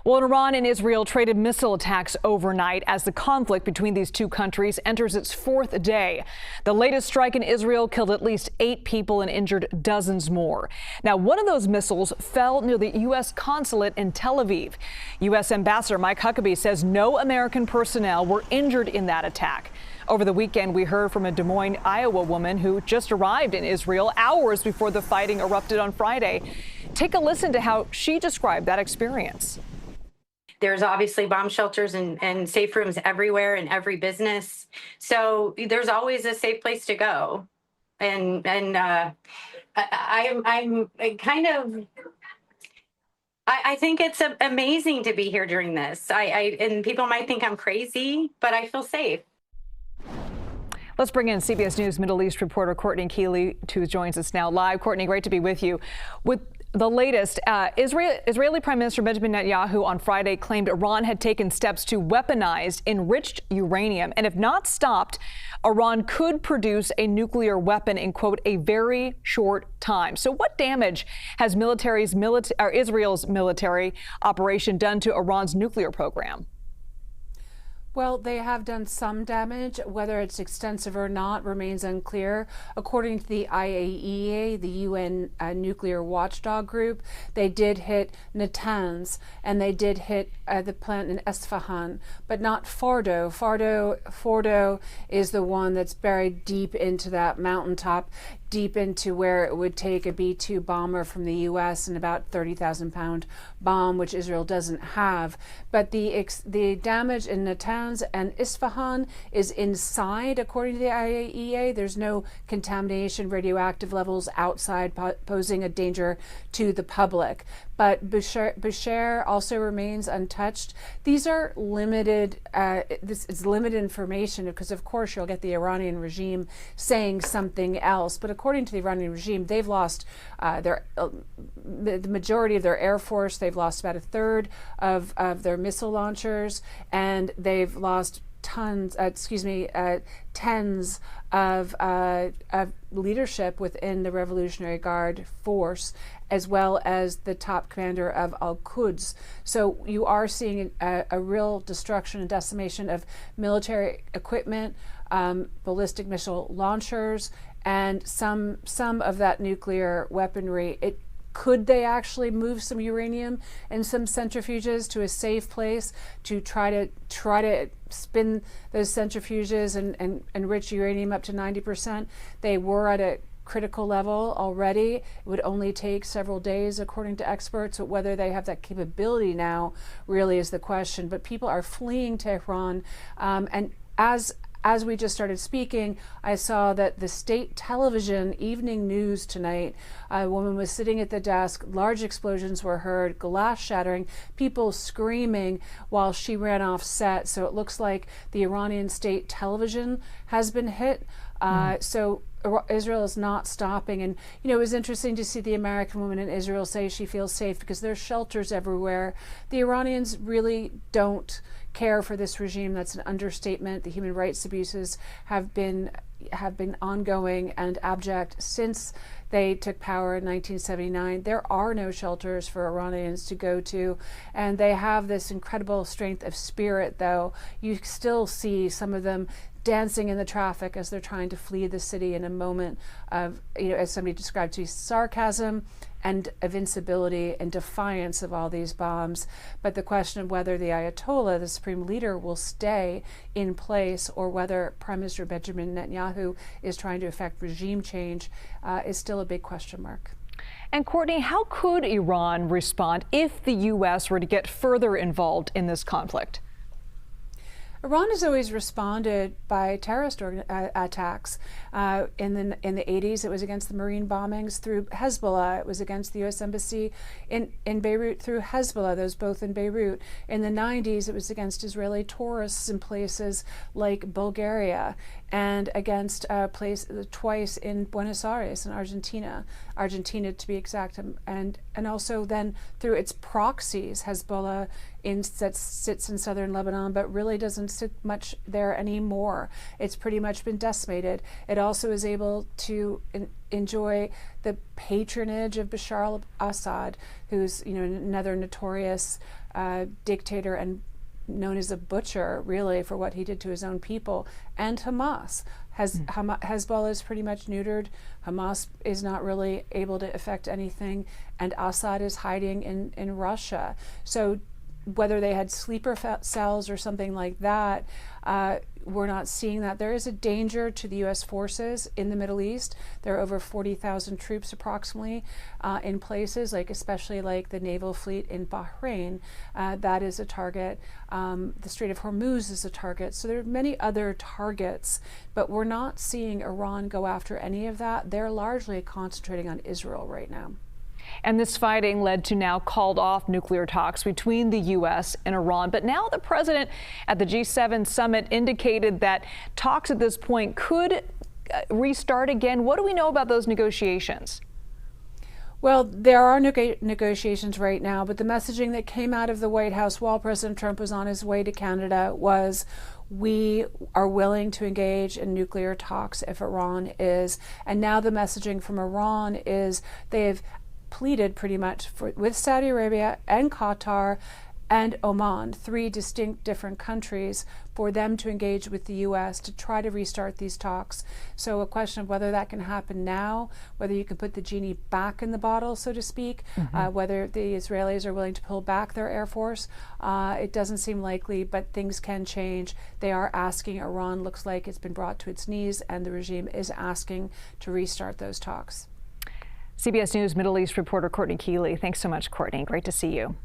Well, Iran and Israel traded missile attacks overnight as the conflict between these two countries enters its fourth day. The latest strike in Israel killed at least 8 people and injured dozens more. Now, one of those missiles fell near the U.S. consulate in Tel Aviv. U.S. Ambassador Mike Huckabee says no American personnel were injured in that attack. Over the weekend, we heard from a Des Moines, Iowa woman who just arrived in Israel hours before the fighting erupted on Friday. Take a listen to how she described that experience. There's obviously bomb shelters and safe rooms everywhere in every business. So there's always a safe place to go. I'm kind of, I think it's amazing to be here during this. And people might think I'm crazy, but I feel safe. Let's bring in CBS News Middle East reporter Courtney Kealy, who joins us now live. Courtney, great to be with you. With the latest, Israeli Prime Minister Benjamin Netanyahu on Friday claimed Iran had taken steps to weaponize enriched uranium, and if not stopped, Iran could produce a nuclear weapon in, quote, a very short time. So what damage has Israel's military operation done to Iran's nuclear program? Well, they have done some damage. Whether it's extensive or not remains unclear. According to the IAEA, the UN nuclear watchdog group, they did hit Natanz and they did hit the plant in Esfahan, but not Fordo. Fordo is the one that's buried deep into that mountaintop, deep into where it would take a B-2 bomber from the U.S. and about 30,000-pound bomb, which Israel doesn't have. But the damage in Natanz and Isfahan is inside, according to the IAEA. There's no contamination, radioactive levels outside, posing a danger to the public. But Bushehr also remains untouched. These are limited, this is limited information because, of course, you'll get the Iranian regime saying something else. But according to the Iranian regime, they've lost the majority of their air force. They've lost about a third of their missile launchers, and they've lost tens of leadership within the Revolutionary Guard force, as well as the top commander of Al-Quds. So you are seeing a real destruction and decimation of military equipment, ballistic missile launchers, and some of that nuclear weaponry. Could they actually move some uranium and some centrifuges to a safe place to try to spin those centrifuges and enrich uranium up to 90%? They were at a critical level already. It would only take several days, according to experts, but whether they have that capability now really is the question. But people are fleeing Tehran, and as we just started speaking, I saw that the state television evening news tonight, a woman was sitting at the desk, large explosions were heard, glass shattering, people screaming while she ran off set. So it looks like the Iranian state television has been hit. So Israel is not stopping. And, you know, it was interesting to see the American woman in Israel say she feels safe because there's shelters everywhere. The Iranians really don't care for this regime. That's an understatement. The human rights abuses have been ongoing and abject since they took power in 1979. There are no shelters for Iranians to go to, and they have this incredible strength of spirit, though. You still see some of them dancing in the traffic as they're trying to flee the city in a moment of, you know, as somebody described to me, sarcasm and invincibility and defiance of all these bombs. But the question of whether the Ayatollah, the supreme leader, will stay in place or whether Prime Minister Benjamin Netanyahu is trying to effect regime change is still a big question mark. And Courtney, how could Iran respond if the U.S. were to get further involved in this conflict? Iran has always responded by terrorist attacks. In the 80s, it was against the Marine bombings through Hezbollah. It was against the U.S. Embassy in Beirut through Hezbollah, those both in Beirut. In the 90s, it was against Israeli tourists in places like Bulgaria, and against twice in Buenos Aires in Argentina to be exact, and also then through its proxies, Hezbollah that sits in southern Lebanon, but really doesn't existed much there anymore. It's pretty much been decimated. It also is able to enjoy the patronage of Bashar al-Assad, who's another notorious dictator and known as a butcher, really, for what he did to his own people, and Hamas. Hezbollah is pretty much neutered. Hamas is not really able to affect anything, and Assad is hiding in Russia. So whether they had sleeper cells or something like that, we're not seeing that. There is a danger to the U.S. forces in the Middle East. There are over 40,000 troops approximately in places, especially like the naval fleet in Bahrain. That is a target. The Strait of Hormuz is a target. So there are many other targets, but we're not seeing Iran go after any of that. They're largely concentrating on Israel right now. And this fighting led to now called off nuclear talks between the U.S. and Iran. But now the president at the G7 summit indicated that talks at this point could restart again. What do we know about those negotiations? Well, there are negotiations right now, but the messaging that came out of the White House while President Trump was on his way to Canada was, we are willing to engage in nuclear talks if Iran is. And now the messaging from Iran is they've pleaded pretty much with Saudi Arabia and Qatar and Oman, 3 distinct different countries, for them to engage with the U.S. to try to restart these talks. So a question of whether that can happen now, whether you can put the genie back in the bottle, so to speak, whether the Israelis are willing to pull back their Air Force, it doesn't seem likely, but things can change. They are asking, Iran looks like it's been brought to its knees, and the regime is asking to restart those talks. CBS News Middle East reporter Courtney Kealy. Thanks so much, Courtney. Great to see you.